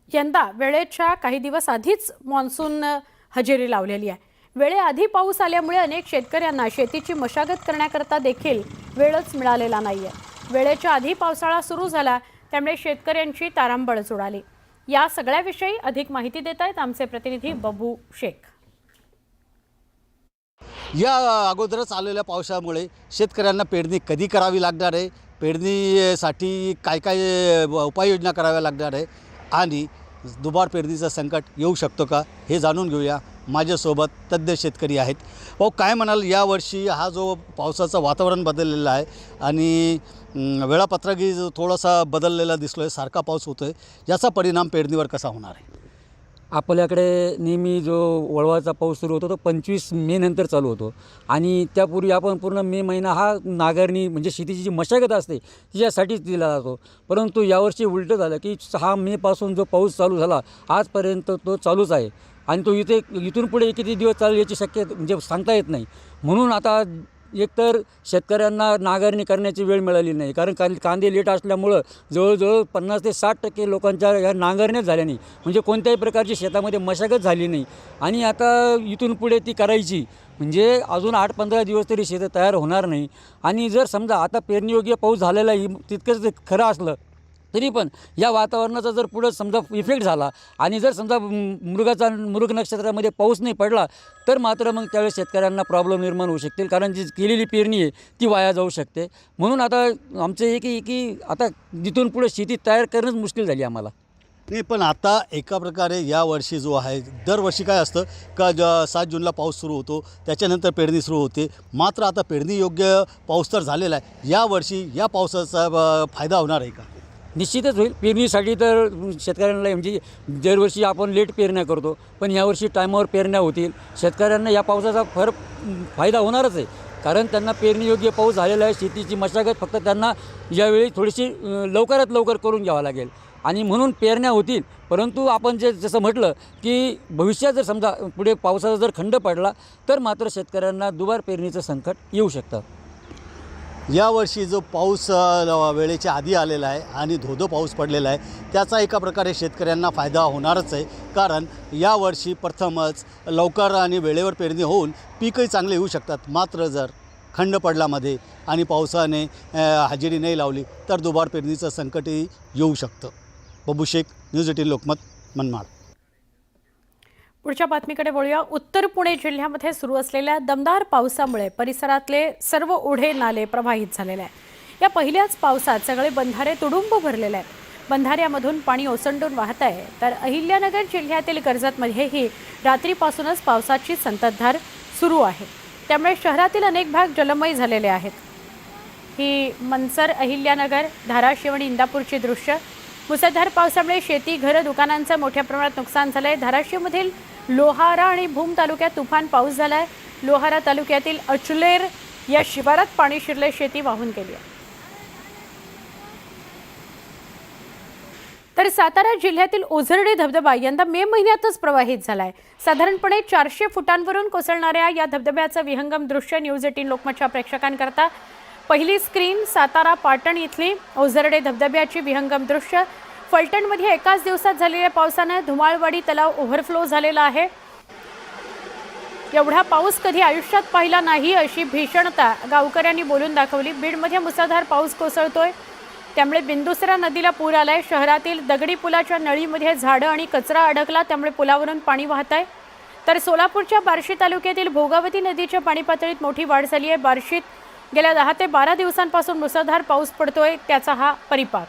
यंदा वेळेच्या काही दिवस आधीच मान्सून हजेरी लावलेली आहे। वेळेआधी पाऊस आल्यामुळे अनेक शेतकऱ्यांना शेतीची मशागत करण्याकरता देखील वेळच मिळालेला नाहीये। वेळेच्या आधी पावसाळा सुरू झाला त्यामुळे शेतकऱ्यांची तारांबळ उडाली। या सगळ्याविषयी अधिक माहिती देत आहेत आमचे प्रतिनिधी बबू शेख। या अगोदरच आलेल्या पावसामुळे शेतकऱ्यांना पेरणी कधी करावी लागणार आहे, पेरणीसाठी काय काय उपाययोजना कराव्या लागणार आहे आणि दुबार पेरणीचं संकट येऊ शकतो का हे जाणून घेऊया। माझ्यासोबत तज्ञ शेतकरी आहेत। भाऊ, काय म्हणाल, यावर्षी हा जो पावसाचं वातावरण बदललेलं आहे आणि वेळापत्रकही थोडासा बदललेला दिसलो आहे, सारखा पाऊस होतो आहे, याचा परिणाम पेरणीवर कसा होणार आहे? आपल्याकडे नेहमी जो वळवाचा पाऊस सुरू होतो तो 25 मे नंतर चालू होतो आणि त्यापूर्वी आपण पूर्ण मे महिना हा नांगरणी म्हणजे शेतीची जी मशागत असते तिच्यासाठीच दिला जातो। परंतु यावर्षी उलटं झालं की 6 मेपासून जो पाऊस चालू झाला आजपर्यंत तो चालूच आहे आणि तो इथून पुढे किती दिवस चालेल याची शक्यता म्हणजे सांगता येत नाही। म्हणून आता एकतर शेतकऱ्यांना नांगरणी करण्याची वेळ मिळाली नाही, कारण कांदे लेट असल्यामुळं जवळजवळ 50 ते 60% लोकांच्या ह्या नांगरण्याच झाल्या नाही, म्हणजे कोणत्याही प्रकारची शेतामध्ये मशागत झाली नाही आणि आता इथून पुढे ती करायची म्हणजे अजून 8-15 दिवस तरी शेतं तयार होणार नाही। आणि जर समजा आता पेरणीयोग्य पाऊस झालेलाही तितकंच खरं असलं तरी पण या वातावरणाचा जर पुढं समजा इफेक्ट झाला आणि जर समजा मृग नक्षत्रामध्ये पाऊस नाही पडला तर मात्र मग त्यावेळेस शेतकऱ्यांना प्रॉब्लेम निर्माण होऊ शकतील, कारण जी केलेली पेरणी आहे ती वाया जाऊ शकते। म्हणून आता आमचं की आता तिथून पुढे शेती तयार करणंच मुश्किल झाली आम्हाला। नाही, पण आता एका प्रकारे यावर्षी जो आहे, दरवर्षी काय असतं का 7 जूनला पाऊस सुरू होतो, त्याच्यानंतर पेरणी सुरू होते, मात्र आता पेरणी योग्य पाऊस तर झालेला आहे। यावर्षी या पावसाचा फायदा होणार आहे का? निश्चितच होईल। पेरणीसाठी तर शेतकऱ्यांना म्हणजे दरवर्षी आपण लेट पेरण्या करतो, पण यावर्षी टायमावर पेरण्या होतील। शेतकऱ्यांना या पावसाचा फायदा होणारच आहे, कारण त्यांना पेरणीयोग्य पाऊस झालेला आहे। शेतीची मशागत फक्त त्यांना यावेळी थोडीशी लवकरात लवकर करून घ्यावं लागेल आणि म्हणून पेरण्या होतील। परंतु आपण जसं म्हटलं की भविष्यात जर समजा पुढे पावसाचा जर खंड पडला तर मात्र शेतकऱ्यांना दुबार पेरणीचं संकट येऊ शकतं। यावर्षी जो पाऊस वेळेच्या आधी आलेला आहे आणि धोधो पाऊस पडलेला आहे, त्याचा एका प्रकारे शेतकऱ्यांना फायदा होणारच आहे, कारण यावर्षी प्रथमच लवकर आणि वेळेवर पेरणी होऊन पीकही चांगले येऊ शकतात। मात्र जर खंड पडल्यामध्ये आणि पावसाने हजेरी नाही लावली तर दुबार पेरणीचं संकटही येऊ शकतं। बबू शेख, न्यूज 18 लोकमत, मनमाड। पुढच्या बातमीकडे वळूया। उत्तर पुणे जिल्ह्यामध्ये सुरू असलेल्या दमदार पावसामुळे परिसरातले सर्व ओढे नाले प्रवाहित झालेले आहेत। या पहिल्याच पावसात सगळे बंधारे तुडुंब भरलेले आहेत। बंधाऱ्यामधून पाणी ओसंडून वाहत आहे, तर अहिल्यानगर जिल्ह्यातील कर्जतमध्येही रात्रीपासूनच पावसाची संततधार सुरू आहे, त्यामुळे शहरातील अनेक भाग जलमय झालेले आहेत। ही मनसर, अहिल्यानगर, धाराशिव आणि इंदापूरची दृश्य। मुसळधार पावसामुळे शेती, घरं, दुकानांचं मोठ्या प्रमाणात नुकसान झालंय। धाराशिवमधील लोहारा आणि भूम तालुक्यात तुफान पाऊस झालाय। लोहारा तालुक्यातील अचलेर या शिवारात पाणी शिरले, शेती वाहून गेली आहे। तर सातारा जिल्ह्यातील ओझरडे धबधबा यंदा मे महिन्यातच प्रवाहित झालाय। साधारणपणे 400 फुटांवरून कोसळणाऱ्या या धबधब्याचं विहंगम दृश्य न्यूज 18 लोकमतच्या प्रेक्षकांकरता पहिली स्क्रीन। सातारा पाटण इथली ओझरडे धबधब्याची विहंगम दृश्य। फलटणमध्ये एकाच दिवसात झालेल्या पावसाने धुमाळवाडी तलाव ओव्हरफ्लो झालेला आहे। एवढा पाऊस कधी आयुष्यात पाहिला नाही अशी भीषणता गावकऱ्यांनी बोलून दाखवली। बीडमध्ये मुसळधार पाऊस कोसळतोय, त्यामुळे बिंदुसरा नदीला पूर आलाय। शहरातील दगडी पुलाच्या नळीमध्ये झाडं आणि कचरा अडकला, त्यामुळे पुलावरून पाणी वाहत आहे। तर सोलापूरच्या बार्शी तालुक्यातील भोगावती नदीच्या पाणी पातळीत मोठी वाढ झाली आहे। बार्शीत गेल्या 10 ते 12 दिवसांपासून मुसळधार पाऊस पडतोय, त्याचा हा परिपाक।